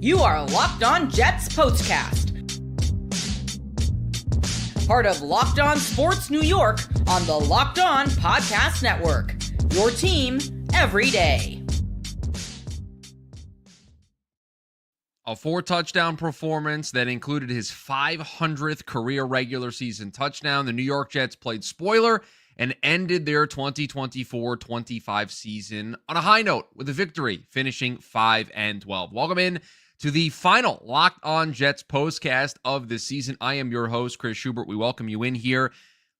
You are Locked On Jets POSTCAST. Part of Locked On Sports New York on the Locked On Podcast Network. Your team every day. A 4-touchdown performance that included his 500th career regular season touchdown. The New York Jets played spoiler and ended their 2024-25 season on a high note with a victory, finishing 5-12. Welcome in to the final Locked On Jets postcast of the season. I am your host, Chris Schubert. We welcome you in here.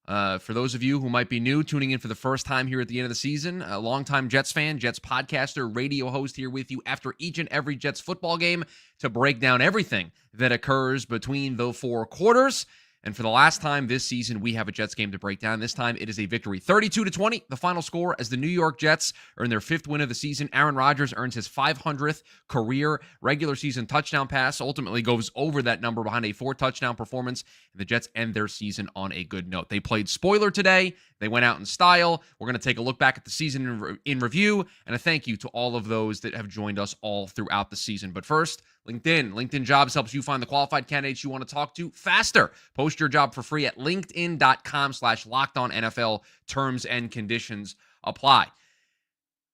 For those of you who might be new, tuning in for the first time here at the end of the season, a longtime Jets fan, Jets podcaster, radio host here with you after each and every Jets football game to break down everything that occurs between the four quarters. And for the last time this season, we have a Jets game to break down. This time, it is a victory, 32-20, the final score as the New York Jets earn their 5th win of the season. Aaron Rodgers earns his 500th career regular season touchdown pass, ultimately goes over that number behind a 4-touchdown performance, and the Jets end their season on a good note. They played spoiler today. They went out in style. We're going to take a look back at the season in review, and a thank you to all of those that have joined us all throughout the season. But first, LinkedIn Jobs helps you find the qualified candidates you want to talk to faster. Post your job for free at linkedin.com/LockedOnNFL. Terms and conditions apply.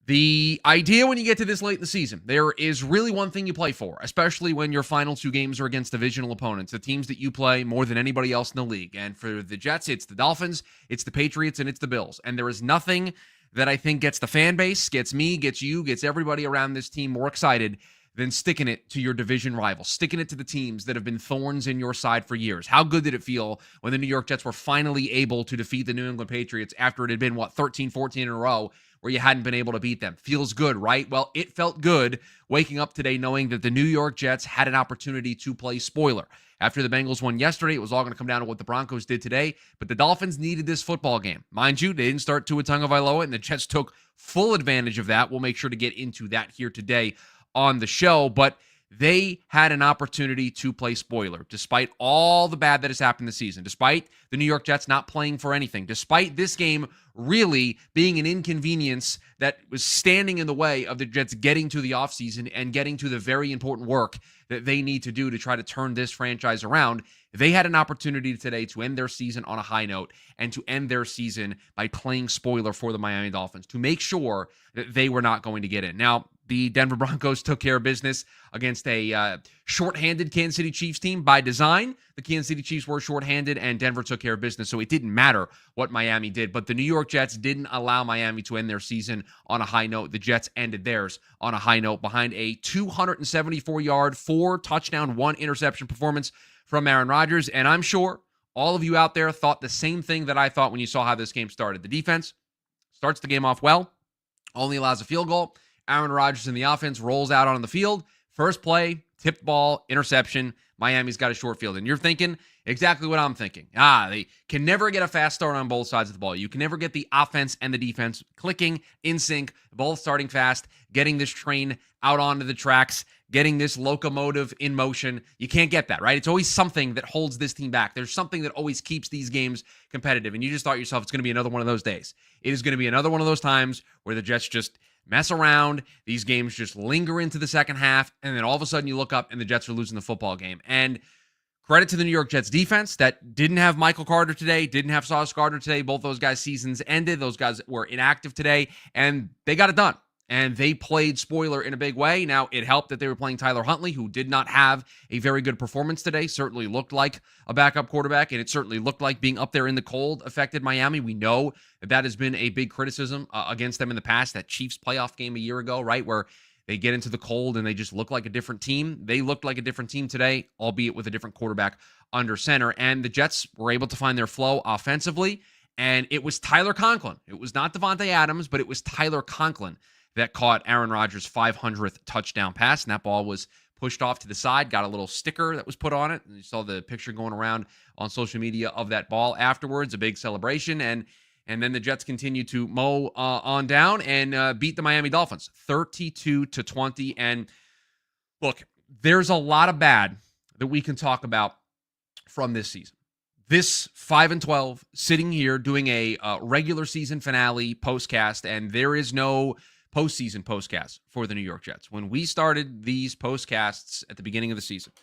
The idea when you get to this late in the season, there is really one thing you play for, especially when your final 2 games are against divisional opponents, the teams that you play more than anybody else in the league. And for the Jets, it's the Dolphins, it's the Patriots, and it's the Bills. And there is nothing that I think gets the fan base, gets me, gets you, gets everybody around this team more excited than sticking it to your division rival, sticking it to the teams that have been thorns in your side for years. How good did it feel when the New York Jets were finally able to defeat the New England Patriots after it had been, 13, 14 in a row where you hadn't been able to beat them? Feels good, right? Well, it felt good waking up today knowing that the New York Jets had an opportunity to play spoiler. After the Bengals won yesterday, it was all going to come down to what the Broncos did today, but the Dolphins needed this football game. Mind you, they didn't start Tua Tagovailoa, and the Jets took full advantage of that. We'll make sure to get into that here today on the show, but they had an opportunity to play spoiler despite all the bad that has happened this season, despite the New York Jets not playing for anything, despite this game really being an inconvenience that was standing in the way of the Jets getting to the offseason and getting to the very important work that they need to do to try to turn this franchise around. They had an opportunity today to end their season on a high note and to end their season by playing spoiler for the Miami Dolphins to make sure that they were not going to get in. Now, the Denver Broncos took care of business against a shorthanded Kansas City Chiefs team by design. The Kansas City Chiefs were shorthanded, and Denver took care of business, so it didn't matter what Miami did. But the New York Jets didn't allow Miami to end their season on a high note. The Jets ended theirs on a high note behind a 274-yard, 4-touchdown, 1-interception performance from Aaron Rodgers. And I'm sure all of you out there thought the same thing that I thought when you saw how this game started. The defense starts the game off well, only allows a field goal. Aaron Rodgers in the offense rolls out on the field. First play, tipped ball, interception. Miami's got a short field. And you're thinking exactly what I'm thinking. They can never get a fast start on both sides of the ball. You can never get the offense and the defense clicking in sync, both starting fast, getting this train out onto the tracks, getting this locomotive in motion. You can't get that, right? It's always something that holds this team back. There's something that always keeps these games competitive. And you just thought to yourself, it's going to be another one of those days. It is going to be another one of those times where the Jets just mess around, these games just linger into the second half, and then all of a sudden you look up and the Jets are losing the football game. And credit to the New York Jets defense that didn't have Michael Carter today, didn't have Sauce Gardner today. Both those guys' seasons ended. Those guys were inactive today, and they got it done. And they played spoiler in a big way. Now, it helped that they were playing Tyler Huntley, who did not have a very good performance today. Certainly looked like a backup quarterback, and it certainly looked like being up there in the cold affected Miami. We know that has been a big criticism against them in the past. That Chiefs playoff game a year ago, right, where they get into the cold and they just look like a different team. They looked like a different team today, albeit with a different quarterback under center. And the Jets were able to find their flow offensively, and it was Tyler Conklin. It was not Devontae Adams, but it was Tyler Conklin that caught Aaron Rodgers' 500th touchdown pass, and that ball was pushed off to the side, got a little sticker that was put on it, and you saw the picture going around on social media of that ball afterwards, a big celebration, and then the Jets continued to mow on down and beat the Miami Dolphins 32-20. And look, there's a lot of bad that we can talk about from this season. This 5-12, sitting here doing a regular season finale postcast, and there is no postseason postcasts for the New York Jets. When we started these postcasts at the beginning of the season,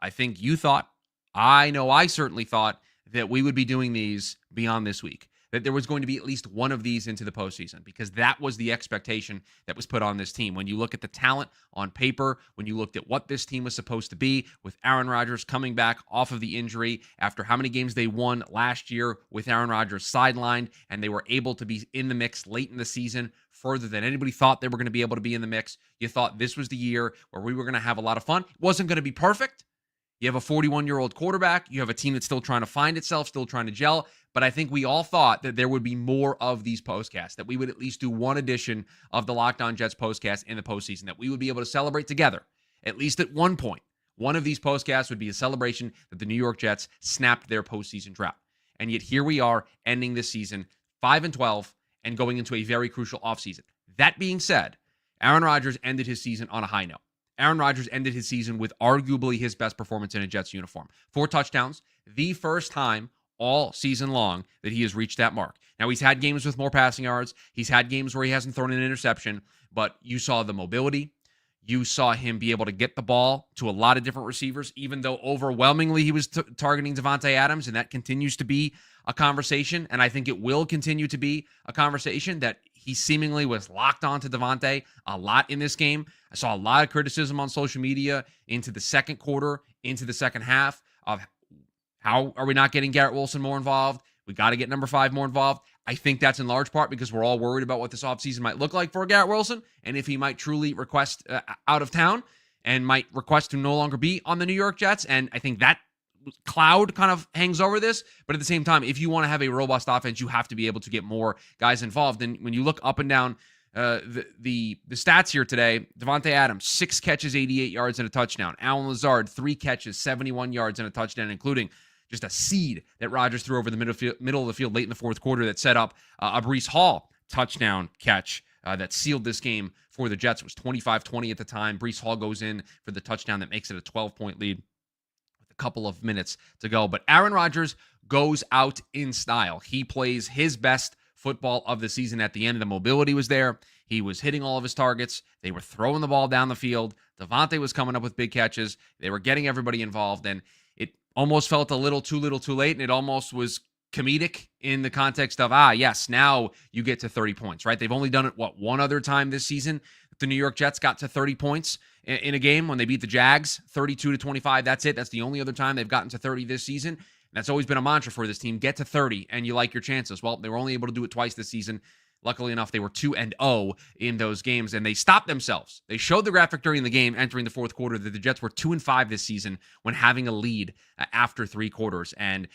I think you thought, I know I certainly thought, that we would be doing these beyond this week, that there was going to be at least one of these into the postseason, because that was the expectation that was put on this team. When you look at the talent on paper, when you looked at what this team was supposed to be, with Aaron Rodgers coming back off of the injury after how many games they won last year with Aaron Rodgers sidelined, and they were able to be in the mix late in the season further than anybody thought they were going to be able to be in the mix. You thought this was the year where we were going to have a lot of fun. It wasn't going to be perfect. You have a 41-year-old quarterback. You have a team that's still trying to find itself, still trying to gel. But I think we all thought that there would be more of these postcasts, that we would at least do one edition of the Locked On Jets postcast in the postseason, that we would be able to celebrate together, at least at one point. One of these postcasts would be a celebration that the New York Jets snapped their postseason drought. And yet here we are ending this season 5-12 and going into a very crucial offseason. That being said, Aaron Rodgers ended his season on a high note. Aaron Rodgers ended his season with arguably his best performance in a Jets uniform. 4 touchdowns, the first time all season long that he has reached that mark. Now, he's had games with more passing yards. He's had games where he hasn't thrown an interception, but you saw the mobility. You saw him be able to get the ball to a lot of different receivers, even though overwhelmingly he was targeting Davante Adams, and that continues to be a conversation, and I think it will continue to be a conversation, that he seemingly was locked on to Davante a lot in this game. I saw a lot of criticism on social media into the second quarter, into the second half, of how are we not getting Garrett Wilson more involved? We got to get number 5 more involved. I think that's in large part because we're all worried about what this offseason might look like for Garrett Wilson, and if he might truly request out of town and might request to no longer be on the New York Jets. And I think that cloud kind of hangs over this. But at the same time, if you want to have a robust offense, you have to be able to get more guys involved. And when you look up and down the stats here today, Davante Adams, 6 catches, 88 yards and a touchdown. Allen Lazard, 3 catches, 71 yards and a touchdown, including just a seed that Rodgers threw over the middle of the field late in the fourth quarter that set up a Breece Hall touchdown catch that sealed this game for the Jets. It was 25-20 at the time. Breece Hall goes in for the touchdown that makes it a 12-point lead with a couple of minutes to go. But Aaron Rodgers goes out in style. He plays his best football of the season at the end. The mobility was there. He was hitting all of his targets. They were throwing the ball down the field. Davante was coming up with big catches. They were getting everybody involved, and it almost felt a little too late, and it almost was comedic in the context of, yes, now you get to 30 points, right? They've only done it, one other time this season? The New York Jets got to 30 points in a game when they beat the Jags, 32-25. That's it. That's the only other time they've gotten to 30 this season. That's always been a mantra for this team. Get to 30, and you like your chances. Well, they were only able to do it twice this season. Luckily enough, they were 2-0 in those games, and they stopped themselves. They showed the graphic during the game entering the fourth quarter that the Jets were 2-5 this season when having a lead after 3 quarters, and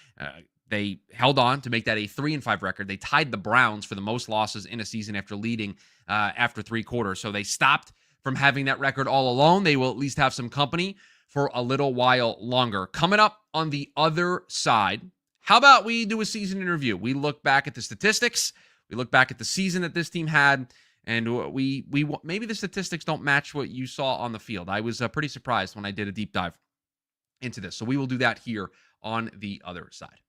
they held on to make that a 3-5 record. They tied the Browns for the most losses in a season after leading after 3 quarters. So they stopped from having that record all alone. They will at least have some company for a little while longer. Coming up on the other side, how about we do a season in review? We look back at the statistics. We look back at the season that this team had, and we maybe the statistics don't match what you saw on the field. I was pretty surprised when I did a deep dive into this. So we will do that here on the other side.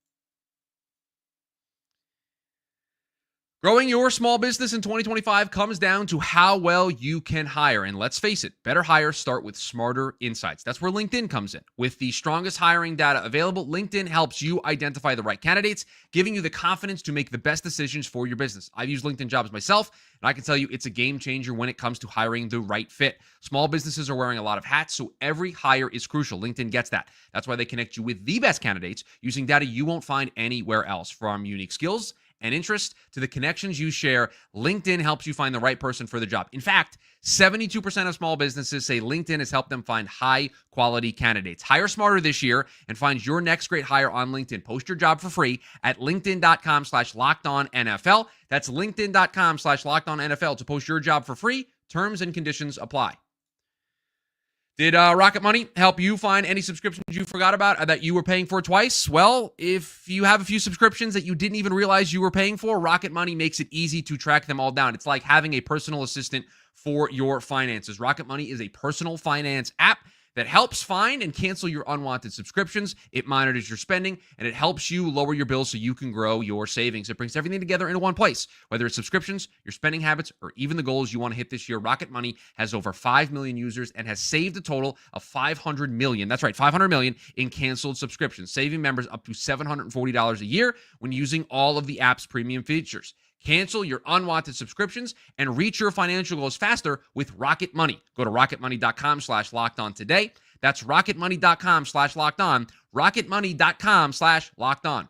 Growing your small business in 2025 comes down to how well you can hire. And let's face it, better hires start with smarter insights. That's where LinkedIn comes in. With the strongest hiring data available, LinkedIn helps you identify the right candidates, giving you the confidence to make the best decisions for your business. I've used LinkedIn Jobs myself, and I can tell you it's a game changer when it comes to hiring the right fit. Small businesses are wearing a lot of hats, so every hire is crucial. LinkedIn gets that. That's why they connect you with the best candidates using data you won't find anywhere else. From unique skills and interest to the connections you share, LinkedIn helps you find the right person for the job. In fact, 72% of small businesses say LinkedIn has helped them find high-quality candidates. Hire smarter this year and find your next great hire on LinkedIn. Post your job for free at linkedin.com/LockedOnNFL. That's linkedin.com/LockedOnNFL to post your job for free. Terms and conditions apply. Did Rocket Money help you find any subscriptions you forgot about that you were paying for twice? Well, if you have a few subscriptions that you didn't even realize you were paying for, Rocket Money makes it easy to track them all down. It's like having a personal assistant for your finances. Rocket Money is a personal finance app that helps find and cancel your unwanted subscriptions. It monitors your spending, and it helps you lower your bills so you can grow your savings. It brings everything together into one place. Whether it's subscriptions, your spending habits, or even the goals you want to hit this year, Rocket Money has over 5 million users and has saved a total of 500 million. That's right, 500 million in canceled subscriptions, saving members up to $740 a year when using all of the app's premium features. Cancel your unwanted subscriptions and reach your financial goals faster with Rocket Money. Go to rocketmoney.com/lockedon today. That's rocketmoney.com/lockedon. rocketmoney.com/lockedon.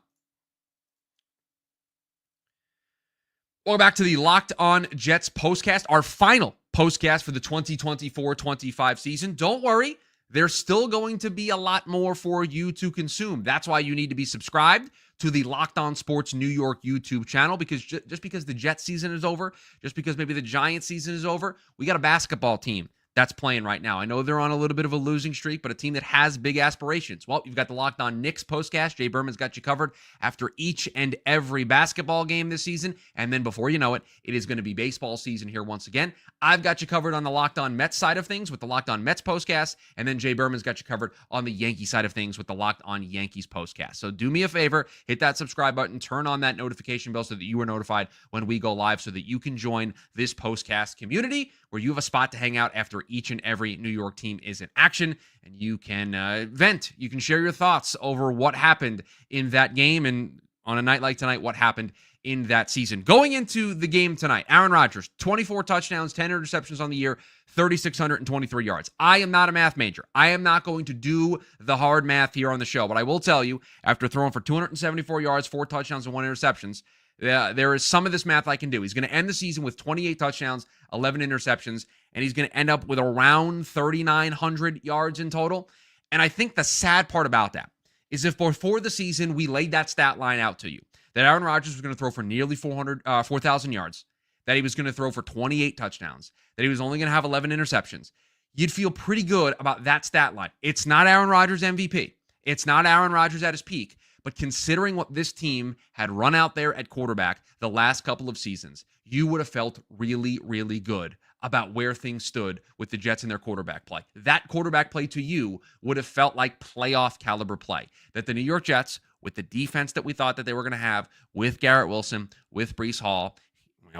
Welcome back to the Locked On Jets postcast, our final postcast for the 2024-25 season. Don't worry, there's still going to be a lot more for you to consume. That's why you need to be subscribed to the Locked On Sports New York YouTube channel, because just because the Jets season is over, just because maybe the Giants season is over, we got a basketball team that's playing right now. I know they're on a little bit of a losing streak, but a team that has big aspirations. Well, you've got the Locked On Knicks postcast. Jay Berman's got you covered after each and every basketball game this season. And then before you know it, it is going to be baseball season here once again. I've got you covered on the Locked On Mets side of things with the Locked On Mets postcast. And then Jay Berman's got you covered on the Yankee side of things with the Locked On Yankees postcast. So do me a favor, hit that subscribe button, turn on that notification bell so that you are notified when we go live, so that you can join this postcast community where you have a spot to hang out after each and every New York team is in action, and you can vent. You can share your thoughts over what happened in that game, and on a night like tonight, what happened in that season. Going into the game tonight, Aaron Rodgers, 24 touchdowns, 10 interceptions on the year, 3,623 yards. I am not a math major. I am not going to do the hard math here on the show, but I will tell you, after throwing for 274 yards, 4 touchdowns, and 1 interceptions, there is some of this math I can do. He's going to end the season with 28 touchdowns, 11 interceptions, and he's going to end up with around 3,900 yards in total. And I think the sad part about that is if before the season we laid that stat line out to you, that Aaron Rodgers was going to throw for nearly 4,000 yards, that he was going to throw for 28 touchdowns, that he was only going to have 11 interceptions, you'd feel pretty good about that stat line. It's not Aaron Rodgers MVP. It's not Aaron Rodgers at his peak. But considering what this team had run out there at quarterback the last couple of seasons, you would have felt really, really good about where things stood with the Jets and their quarterback play. That quarterback play to you would have felt like playoff caliber play. That the New York Jets, with the defense that we thought that they were going to have, with Garrett Wilson, with Breece Hall,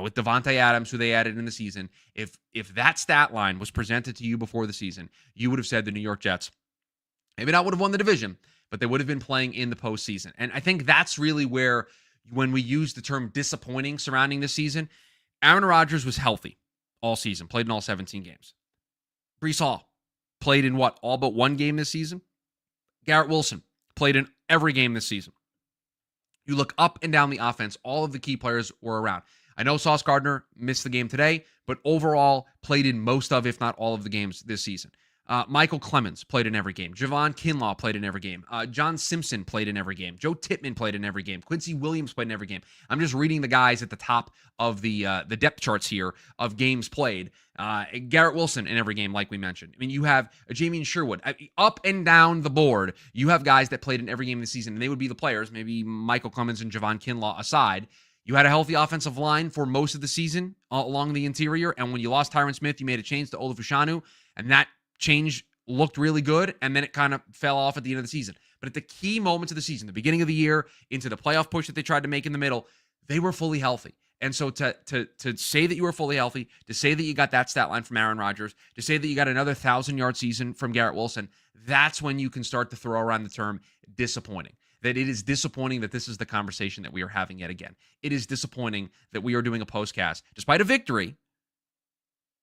with Devontae Adams, who they added in the season, if that stat line was presented to you before the season, you would have said the New York Jets maybe not would have won the division, but they would have been playing in the postseason. And I think that's really where, when we use the term disappointing surrounding this season, Aaron Rodgers was healthy all season, played in all 17 games. Breece Hall played in all but one game this season. Garrett Wilson played in every game this season. You look up and down the offense, all of the key players were around. I know Sauce Gardner missed the game today, but overall played in most of, if not all of the games this season. Michael Clemens played in every game. Javon Kinlaw played in every game. John Simpson played in every game. Joe Tippmann played in every game. Quincy Williams played in every game. I'm just reading the guys at the top of the depth charts here of games played. Garrett Wilson in every game, like we mentioned. I mean, you have Jamien Sherwood. Up and down the board, you have guys that played in every game this season, and they would be the players, maybe Michael Clemens and Javon Kinlaw aside. You had a healthy offensive line for most of the season along the interior, and when you lost Tyron Smith, you made a change to Olufushanu, and that change looked really good, and then it kind of fell off at the end of the season. But at the key moments of the season, the beginning of the year, into the playoff push that they tried to make in the middle, they were fully healthy. And so to say that you were fully healthy, to say that you got that stat line from Aaron Rodgers, to say that you got another 1,000-yard season from Garrett Wilson, that's when you can start to throw around the term disappointing. That it is disappointing that this is the conversation that we are having yet again. It is disappointing that we are doing a postcast, despite a victory,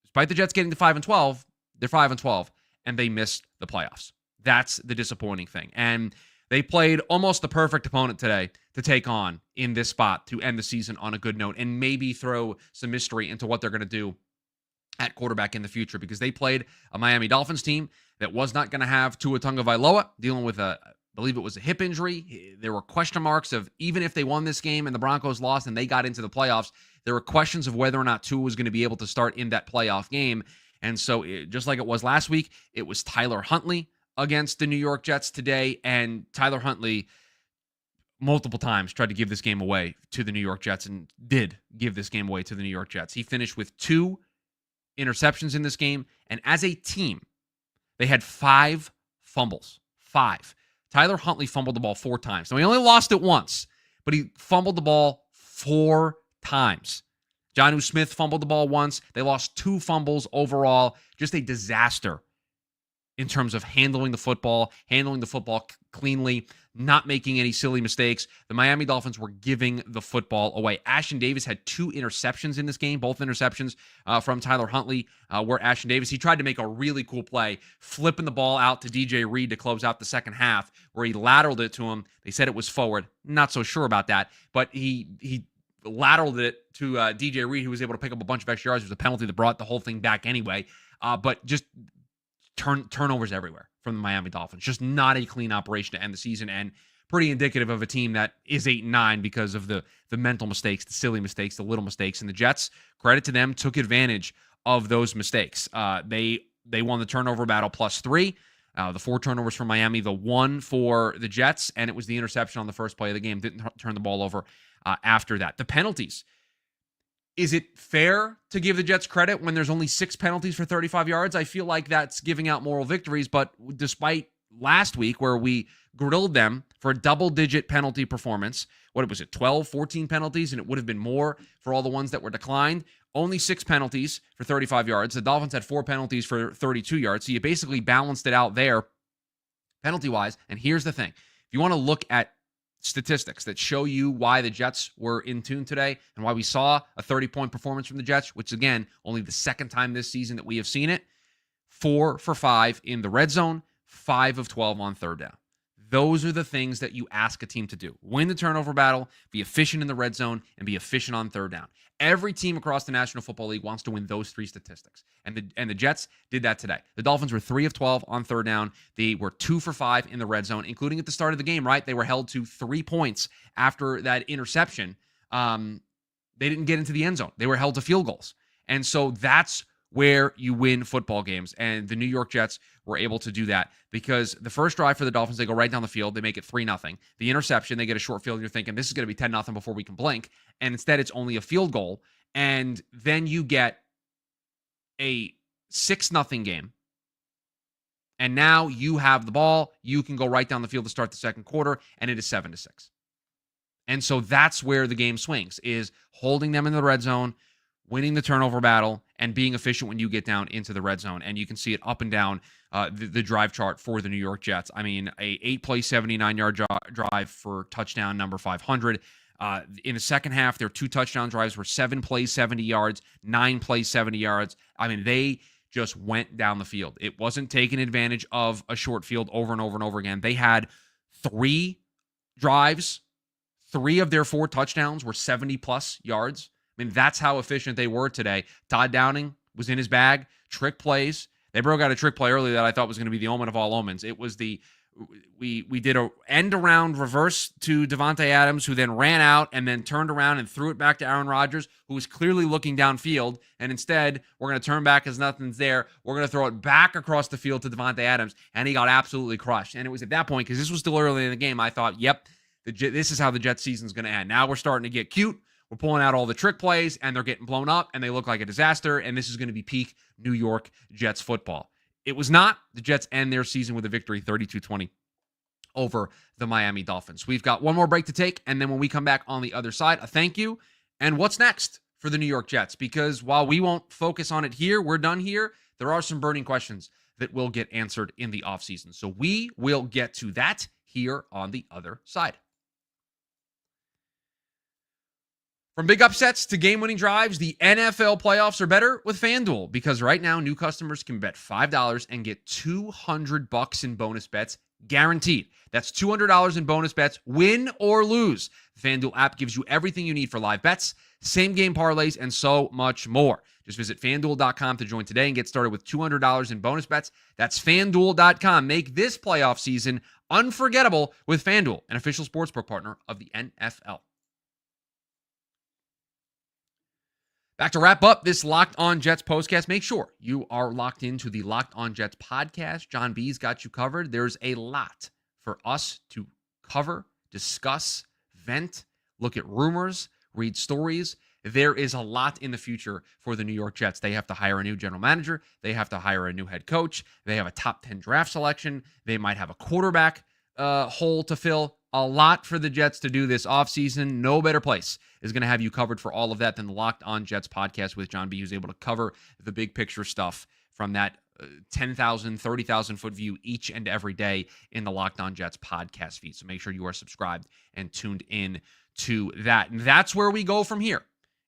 despite the Jets getting to 5-12, they're 5-12, and they missed the playoffs. That's the disappointing thing. And they played almost the perfect opponent today to take on in this spot to end the season on a good note and maybe throw some mystery into what they're going to do at quarterback in the future, because they played a Miami Dolphins team that was not going to have Tua Tagovailoa dealing with I believe it was a hip injury. There were question marks of, even if they won this game and the Broncos lost and they got into the playoffs, there were questions of whether or not Tua was going to be able to start in that playoff game. And so just like it was last week, it was Tyler Huntley against the New York Jets today. And Tyler Huntley multiple times tried to give this game away to the New York Jets and did give this game away to the New York Jets. He finished with 2 interceptions in this game. And as a team, They had 5 fumbles. 5. Tyler Huntley fumbled the ball 4 times. Now, he only lost it once, but he fumbled the ball 4 times. Jonnu Smith fumbled the ball once. They lost 2 fumbles overall. Just a disaster in terms of handling the football cleanly, not making any silly mistakes. The Miami Dolphins were giving the football away. Ashton Davis had 2 interceptions in this game, both interceptions from Tyler Huntley, where Ashton Davis, he tried to make a really cool play, flipping the ball out to DJ Reed to close out the second half, where he lateraled it to him. They said it was forward. Not so sure about that, but he lateraled it to DJ Reed, who was able to pick up a bunch of extra yards. It was a penalty that brought the whole thing back anyway, but just turnovers everywhere from the Miami Dolphins. Just not a clean operation to end the season, and pretty indicative of a team that is 8-9 because of the mental mistakes, the silly mistakes, the little mistakes. And the Jets, credit to them, took advantage of those mistakes. They won the turnover battle +3. The 4 turnovers for Miami, the 1 for the Jets, and it was the interception on the first play of the game. Didn't turn the ball over after that. The penalties. Is it fair to give the Jets credit when there's only 6 penalties for 35 yards? I feel like that's giving out moral victories, but despite last week where we grilled them for a double-digit penalty performance, what was it, 12, 14 penalties, and it would have been more for all the ones that were declined, only 6 penalties for 35 yards. The Dolphins had 4 penalties for 32 yards, so you basically balanced it out there penalty-wise. And here's the thing. If you want to look at statistics that show you why the Jets were in tune today and why we saw a 30-point performance from the Jets, which, again, only the second time this season that we have seen it. 4 for 5 in the red zone, 5 of 12 on third down. Those are the things that you ask a team to do. Win the turnover battle, be efficient in the red zone, and be efficient on third down. Every team across the National Football League wants to win those 3 statistics. And the Jets did that today. The Dolphins were 3 of 12 on third down. They were 2 for 5 in the red zone, including at the start of the game, right? They were held to 3 points after that interception. They didn't get into the end zone. They were held to field goals. And so that's where you win football games. And the New York Jets were able to do that because the first drive for the Dolphins, they go right down the field. They make it 3-0. The interception, they get a short field. And you're thinking, this is going to be 10-0 before we can blink. And instead, it's only a field goal. And then you get a 6-0 game. And now you have the ball. You can go right down the field to start the second quarter, and it is 7-6. And so that's where the game swings, is holding them in the red zone, winning the turnover battle, and being efficient when you get down into the red zone. And you can see it up and down the drive chart for the New York Jets. I mean, a 8-play, 79-yard drive for touchdown number 500. In the second half, their 2 touchdown drives were 7 plays, 70 yards, 9 plays, 70 yards. I mean, they just went down the field. It wasn't taking advantage of a short field over and over and over again. They had 3 drives. 3 of their 4 touchdowns were 70-plus yards. I mean, that's how efficient they were today. Todd Downing was in his bag. Trick plays. They broke out a trick play early that I thought was going to be the omen of all omens. It was we did a end around reverse to Devontae Adams, who then ran out and then turned around and threw it back to Aaron Rodgers, who was clearly looking downfield. And instead, we're going to turn back as nothing's there. We're going to throw it back across the field to Devontae Adams, and he got absolutely crushed. And it was at that point, because this was still early in the game, I thought, yep, this is how the Jets season's going to end. Now we're starting to get cute. We're pulling out all the trick plays, and they're getting blown up, and they look like a disaster, and this is going to be peak New York Jets football. It was not. The Jets end their season with a victory, 32-20, over the Miami Dolphins. We've got one more break to take, and then when we come back on the other side, a thank you, and what's next for the New York Jets? Because while we won't focus on it here, we're done here, there are some burning questions that will get answered in the offseason. So we will get to that here on the other side. From big upsets to game-winning drives, the NFL playoffs are better with FanDuel, because right now new customers can bet $5 and get $200 in bonus bets guaranteed. That's $200 in bonus bets, win or lose. The FanDuel app gives you everything you need for live bets, same-game parlays, and so much more. Just visit FanDuel.com to join today and get started with $200 in bonus bets. That's FanDuel.com. Make this playoff season unforgettable with FanDuel, an official sportsbook partner of the NFL. Back to wrap up this Locked On Jets postcast. Make sure you are locked into the Locked On Jets podcast. John B's got you covered. There's a lot for us to cover, discuss, vent, look at rumors, read stories. there is a lot in the future for the New York Jets. They have to hire a new general manager. They have to hire a new head coach. They have a top 10 draft selection. They might have a quarterback hole to fill. A lot for the Jets to do this offseason. No better place is going to have you covered for all of that than the Locked On Jets podcast with John B., who's able to cover the big picture stuff from that 10,000, 30,000 foot view each and every day in the Locked On Jets podcast feed. So make sure you are subscribed and tuned in to that. And that's where we go from here.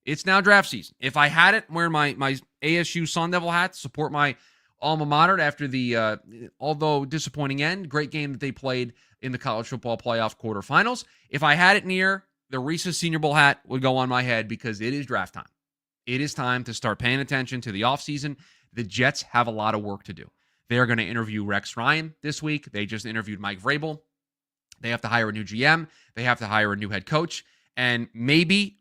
It's now draft season. If I had it, I'm wearing my ASU Sun Devil hat to support my alma mater after the, although disappointing end, great game that they played in the college football playoff quarterfinals. If I had it near, the Reese's Senior Bowl hat would go on my head because it is draft time. It is time to start paying attention to the offseason. The Jets have a lot of work to do. They're going to interview Rex Ryan this week. They just interviewed Mike Vrabel. They have to hire a new GM. They have to hire a new head coach. And maybe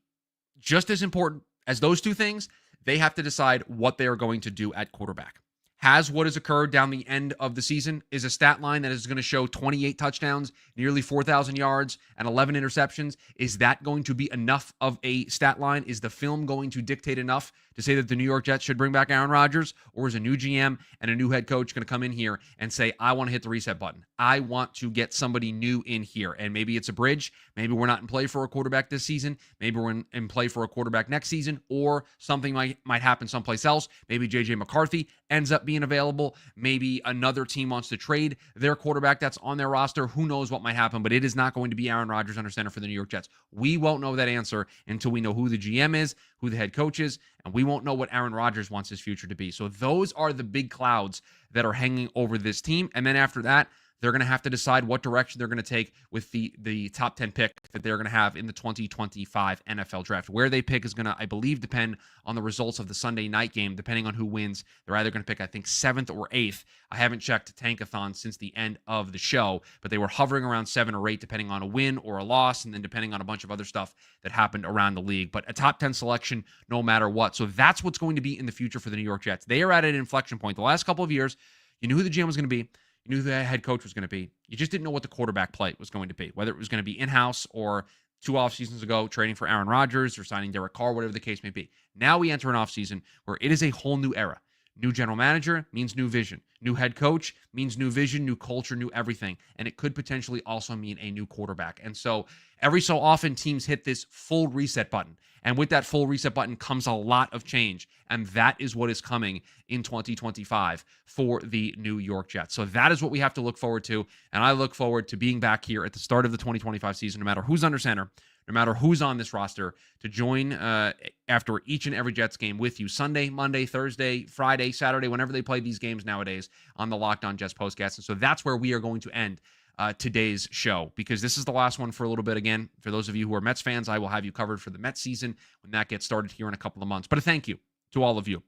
just as important as those two things, they have to decide what they are going to do at quarterback. Has what has occurred down the end of the season is a stat line that is going to show 28 touchdowns, nearly 4,000 yards, and 11 interceptions. Is that going to be enough of a stat line? Is the film going to dictate enough to say that the New York Jets should bring back Aaron Rodgers? Or is a new GM and a new head coach going to come in here and say, I want to hit the reset button. I want to get somebody new in here. And maybe it's a bridge. Maybe we're not in play for a quarterback this season. Maybe we're in play for a quarterback next season, or something might happen someplace else. Maybe J.J. McCarthy ends up being available. Maybe another team wants to trade their quarterback that's on their roster. Who knows what might happen, but it is not going to be Aaron Rodgers under center for the New York Jets. We won't know that answer until we know who the GM is, who the head coach is, and we won't know what Aaron Rodgers wants his future to be. So those are the big clouds that are hanging over this team. And then after that, they're going to have to decide what direction they're going to take with the top 10 pick that they're going to have in the 2025 NFL draft. Where they pick is going to, I believe, depend on the results of the Sunday night game. Depending on who wins, they're either going to pick, I think, 7th or 8th. I haven't checked Tankathon since the end of the show, but they were hovering around 7 or 8, depending on a win or a loss, and then depending on a bunch of other stuff that happened around the league. But a top 10 selection no matter what. So that's what's going to be in the future for the New York Jets. They are at an inflection point. The last couple of years, you knew who the GM was going to be. You knew who the head coach was going to be. You just didn't know what the quarterback play was going to be, whether it was going to be in-house or 2 off seasons ago trading for Aaron Rodgers or signing Derek Carr, whatever the case may be. Now we enter an offseason where it is a whole new era. New general manager means new vision. New head coach means new vision, new culture, new everything. And it could potentially also mean a new quarterback. And so every so often teams hit this full reset button. And with that full reset button comes a lot of change. And that is what is coming in 2025 for the New York Jets. So that is what we have to look forward to. And I look forward to being back here at the start of the 2025 season, no matter who's under center, no matter who's on this roster, to join after each and every Jets game with you Sunday, Monday, Thursday, Friday, Saturday, whenever they play these games nowadays on the Locked On Jets postcast. And so that's where we are going to end today's show, because this is the last one for a little bit. Again, for those of you who are Mets fans, I will have you covered for the Mets season when that gets started here in a couple of months. But a thank you to all of you.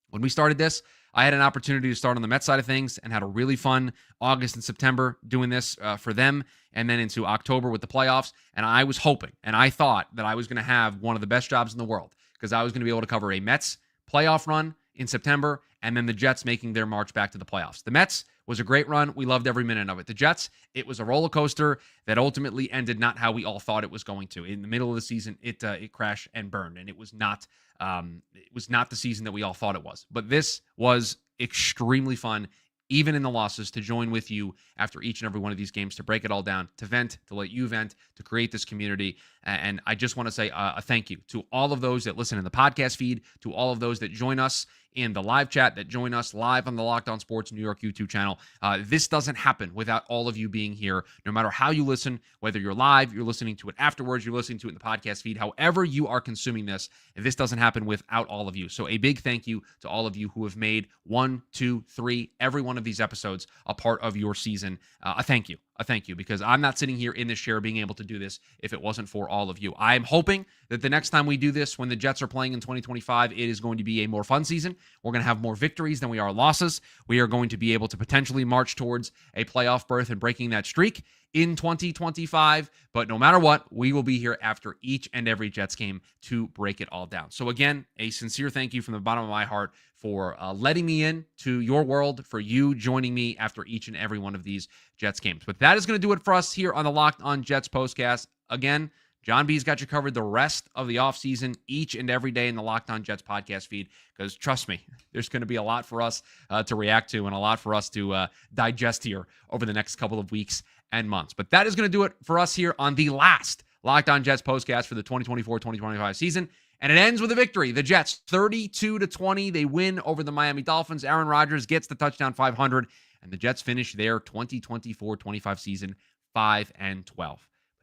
When we started this, I had an opportunity to start on the Mets side of things and had a really fun August and September doing this for them, and then into October with the playoffs. And I was hoping, and I thought that I was going to have one of the best jobs in the world, because I was going to be able to cover a Mets playoff run in September and then the Jets making their march back to the playoffs. The Mets was a great run. We loved every minute of it. The Jets, it was a roller coaster that ultimately ended not how we all thought it was going to. In the middle of the season, it crashed and burned, and it was not the season that we all thought it was. But this was extremely fun, even in the losses, to join with you after each and every one of these games, to break it all down, to vent, to let you vent, to create this community. And I just want to say a thank you to all of those that listen in the podcast feed, to all of those that join us in the live chat, that join us live on the Locked On Sports New York YouTube channel. This doesn't happen without all of you being here, no matter how you listen, whether you're live, you're listening to it afterwards, you're listening to it in the podcast feed, however you are consuming this. This doesn't happen without all of you. So a big thank you to all of you who have made 1, 2, 3, every one of these episodes a part of your season. A thank you, because I'm not sitting here in this chair being able to do this if it wasn't for all of you. I'm hoping that the next time we do this, when the Jets are playing in 2025, it is going to be a more fun season. We're going to have more victories than we are losses. We are going to be able to potentially march towards a playoff berth and breaking that streak in 2025. But no matter what, we will be here after each and every Jets game to break it all down. So again, a sincere thank you from the bottom of my heart for letting me in to your world, for you joining me after each and every one of these Jets games. But that is going to do it for us here on the Locked On Jets postcast. Again, John B's got you covered the rest of the offseason each and every day in the Locked On Jets podcast feed, because trust me, there's going to be a lot for us to react to and a lot for us to digest here over the next couple of weeks and months. But that is going to do it for us here on the last Locked On Jets postcast for the 2024-2025 season. And it ends with a victory. The Jets, 32-20. They win over the Miami Dolphins. Aaron Rodgers gets the touchdown 500, and the Jets finish their 2024-25 season 5-12. But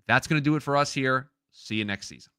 that's going to do it for us here. See you next season.